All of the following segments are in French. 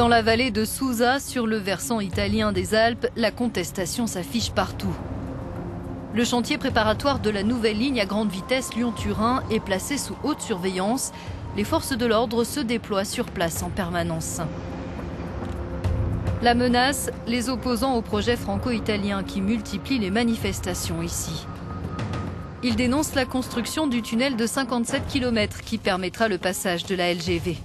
Dans la vallée de Susa, sur le versant italien des Alpes, la contestation s'affiche partout. Le chantier préparatoire de la nouvelle ligne à grande vitesse Lyon-Turin est placé sous haute surveillance. Les forces de l'ordre se déploient sur place en permanence. La menace, les opposants au projet franco-italien qui multiplient les manifestations ici. Ils dénoncent la construction du tunnel de 57 km qui permettra le passage de la LGV.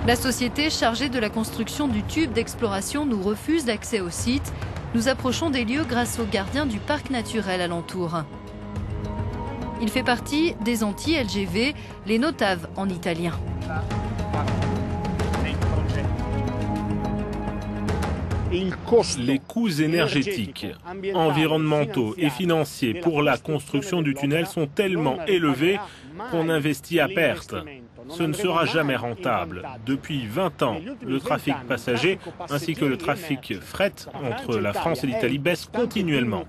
La société chargée de la construction du tube d'exploration nous refuse l'accès au site. Nous approchons des lieux grâce aux gardiens du parc naturel alentour. Il fait partie des anti-LGV, les Notav en italien. Les coûts énergétiques, environnementaux et financiers pour la construction du tunnel sont tellement élevés qu'on investit à perte. Ce ne sera jamais rentable. Depuis 20 ans, le trafic passager ainsi que le trafic fret entre la France et l'Italie baisse continuellement.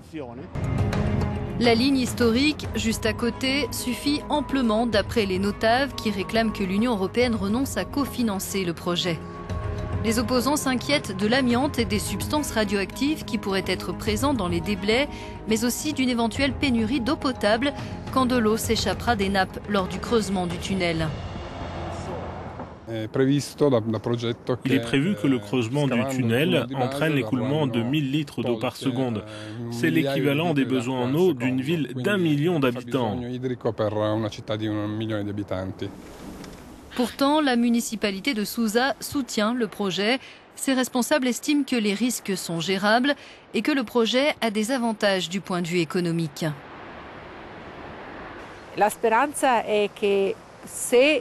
La ligne historique, juste à côté, suffit amplement d'après les Notav qui réclament que l'Union européenne renonce à cofinancer le projet. Les opposants s'inquiètent de l'amiante et des substances radioactives qui pourraient être présentes dans les déblais, mais aussi d'une éventuelle pénurie d'eau potable quand de l'eau s'échappera des nappes lors du creusement du tunnel. Il est prévu que le creusement du tunnel entraîne l'écoulement de 1000 litres d'eau par seconde. C'est l'équivalent des besoins en eau d'une ville d'1 million d'habitants. Pourtant, la municipalité de Susa soutient le projet. Ses responsables estiment que les risques sont gérables et que le projet a des avantages du point de vue économique.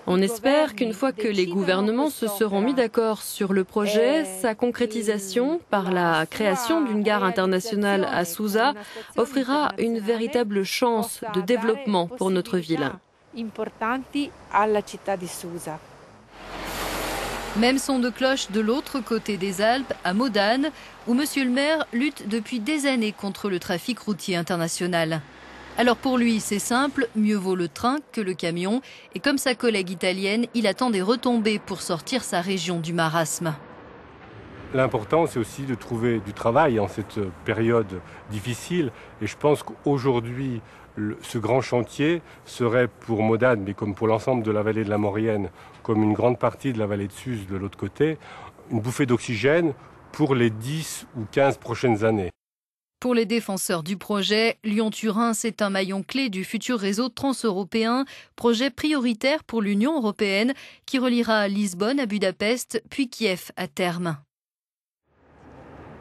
On espère qu'une fois que les gouvernements se seront mis d'accord sur le projet, sa concrétisation par la création d'une gare internationale à Susa offrira une véritable chance de développement pour notre ville. Même son de cloche de l'autre côté des Alpes, à Modane, où Monsieur le maire lutte depuis des années contre le trafic routier international. Alors pour lui, c'est simple, mieux vaut le train que le camion. Et comme sa collègue italienne, il attend des retombées pour sortir sa région du marasme. L'important, c'est aussi de trouver du travail en cette période difficile. Et je pense qu'aujourd'hui, ce grand chantier serait pour Modane, mais comme pour l'ensemble de la vallée de la Maurienne, comme une grande partie de la vallée de Suse de l'autre côté, une bouffée d'oxygène pour les 10 ou 15 prochaines années. Pour les défenseurs du projet, Lyon-Turin, c'est un maillon clé du futur réseau transeuropéen, projet prioritaire pour l'Union européenne qui reliera Lisbonne à Budapest, puis Kiev à terme.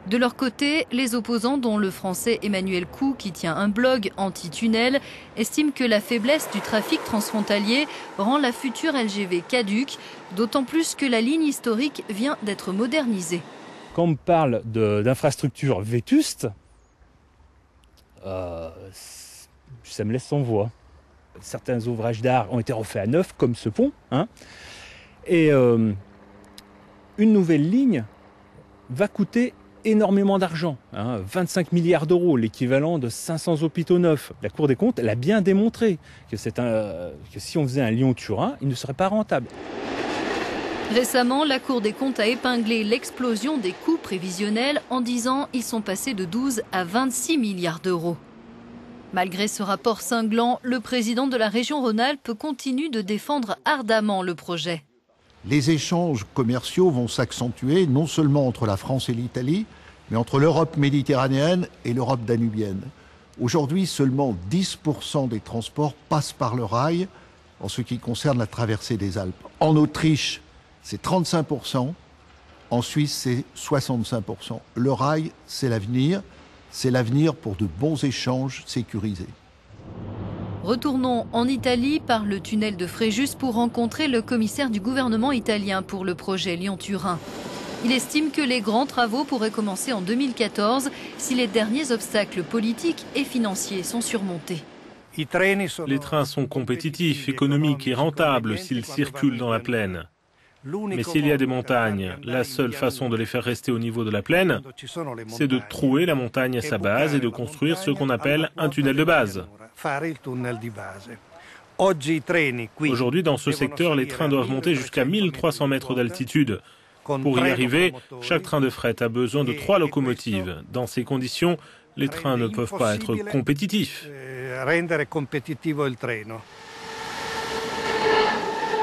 De leur côté, les opposants, dont le français Emmanuel Coup, qui tient un blog anti-tunnel, estiment que la faiblesse du trafic transfrontalier rend la future LGV caduque, d'autant plus que la ligne historique vient d'être modernisée. Quand on parle d'infrastructures vétustes, ça me laisse sans voix. Certains ouvrages d'art ont été refaits à neuf, comme ce pont. Et une nouvelle ligne va coûter énormément d'argent. 25 milliards d'euros, l'équivalent de 500 hôpitaux neufs. La Cour des comptes l'a bien démontré que si on faisait un Lyon-Turin, il ne serait pas rentable. Récemment, la Cour des comptes a épinglé l'explosion des coûts prévisionnels en disant qu'ils sont passés de 12 à 26 milliards d'euros. Malgré ce rapport cinglant, le président de la région Rhône-Alpes continue de défendre ardemment le projet. Les échanges commerciaux vont s'accentuer non seulement entre la France et l'Italie, mais entre l'Europe méditerranéenne et l'Europe danubienne. Aujourd'hui, seulement 10% des transports passent par le rail en ce qui concerne la traversée des Alpes. En Autriche, c'est 35%, en Suisse, c'est 65%. Le rail, c'est l'avenir pour de bons échanges sécurisés. Retournons en Italie par le tunnel de Fréjus pour rencontrer le commissaire du gouvernement italien pour le projet Lyon-Turin. Il estime que les grands travaux pourraient commencer en 2014 si les derniers obstacles politiques et financiers sont surmontés. Les trains sont compétitifs, économiques et rentables s'ils circulent dans la plaine. Mais s'il y a des montagnes, la seule façon de les faire rester au niveau de la plaine, c'est de trouer la montagne à sa base et de construire ce qu'on appelle un tunnel de base. Aujourd'hui, dans ce secteur, les trains doivent monter jusqu'à 1300 mètres d'altitude. Pour y arriver, chaque train de fret a besoin de 3 locomotives. Dans ces conditions, les trains ne peuvent pas être compétitifs.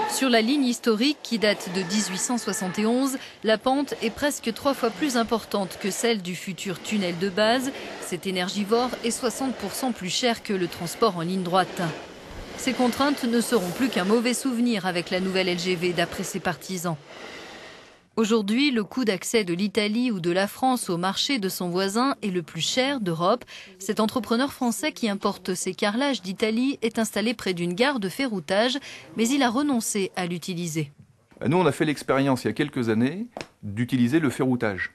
Sur la ligne historique qui date de 1871, la pente est presque 3 fois plus importante que celle du futur tunnel de base. C'est énergivore et 60% plus cher que le transport en ligne droite. Ces contraintes ne seront plus qu'un mauvais souvenir avec la nouvelle LGV, d'après ses partisans. Aujourd'hui, le coût d'accès de l'Italie ou de la France au marché de son voisin est le plus cher d'Europe. Cet entrepreneur français qui importe ses carrelages d'Italie est installé près d'une gare de ferroutage, mais il a renoncé à l'utiliser. Nous, on a fait l'expérience il y a quelques années d'utiliser le ferroutage.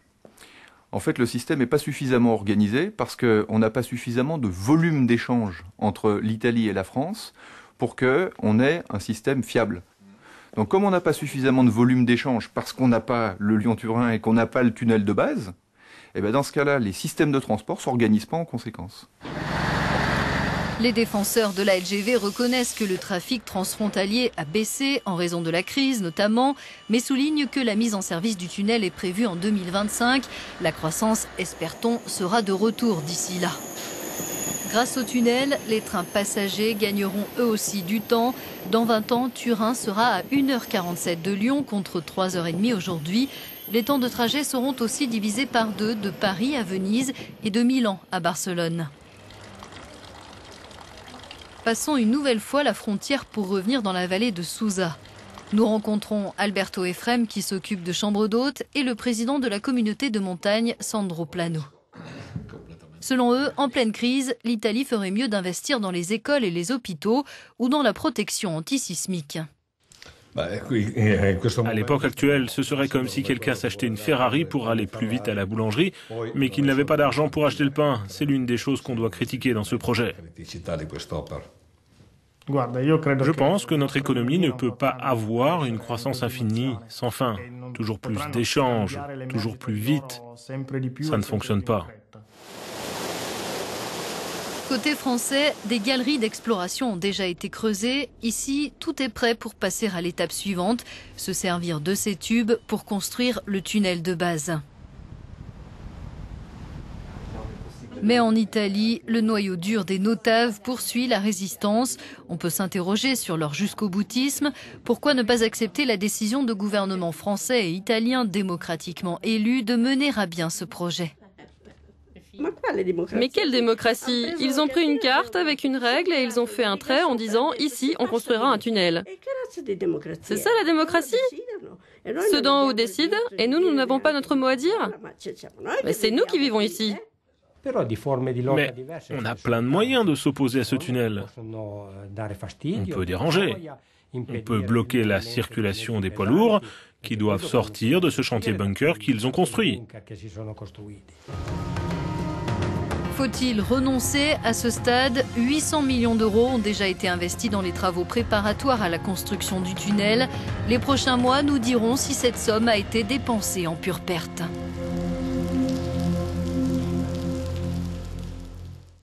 En fait, le système n'est pas suffisamment organisé parce qu'on n'a pas suffisamment de volume d'échange entre l'Italie et la France pour qu'on ait un système fiable. Donc comme on n'a pas suffisamment de volume d'échange parce qu'on n'a pas le Lyon-Turin et qu'on n'a pas le tunnel de base, et bien dans ce cas-là, les systèmes de transport ne s'organisent pas en conséquence. Les défenseurs de la LGV reconnaissent que le trafic transfrontalier a baissé en raison de la crise notamment, mais soulignent que la mise en service du tunnel est prévue en 2025. La croissance, espère-t-on, sera de retour d'ici là. Grâce au tunnel, les trains passagers gagneront eux aussi du temps. Dans 20 ans, Turin sera à 1h47 de Lyon contre 3h30 aujourd'hui. Les temps de trajet seront aussi divisés par 2 de Paris à Venise et de Milan à Barcelone. Passons une nouvelle fois la frontière pour revenir dans la vallée de Susa. Nous rencontrons Alberto Efrem qui s'occupe de chambres d'hôtes et le président de la communauté de montagne, Sandro Plano. Selon eux, en pleine crise, l'Italie ferait mieux d'investir dans les écoles et les hôpitaux ou dans la protection antisismique. À l'époque actuelle, ce serait comme si quelqu'un s'achetait une Ferrari pour aller plus vite à la boulangerie, mais qu'il n'avait pas d'argent pour acheter le pain. C'est l'une des choses qu'on doit critiquer dans ce projet. Je pense que notre économie ne peut pas avoir une croissance infinie, sans fin. Toujours plus d'échanges, toujours plus vite. Ça ne fonctionne pas. Côté français, des galeries d'exploration ont déjà été creusées. Ici, tout est prêt pour passer à l'étape suivante, se servir de ces tubes pour construire le tunnel de base. Mais en Italie, le noyau dur des notaves poursuit la résistance. On peut s'interroger sur leur jusqu'au-boutisme. Pourquoi ne pas accepter la décision de gouvernements français et italiens démocratiquement élus de mener à bien ce projet ? Mais quelle démocratie? Ils ont pris une carte avec une règle et ils ont fait un trait en disant « ici, on construira un tunnel ». C'est ça la démocratie? Ceux d'en haut décident et nous n'avons pas notre mot à dire? Mais c'est nous qui vivons ici. Mais on a plein de moyens de s'opposer à ce tunnel. On peut déranger. On peut bloquer la circulation des poids lourds qui doivent sortir de ce chantier bunker qu'ils ont construit. Faut-il renoncer à ce stade? 800 millions d'euros ont déjà été investis dans les travaux préparatoires à la construction du tunnel. Les prochains mois nous diront si cette somme a été dépensée en pure perte.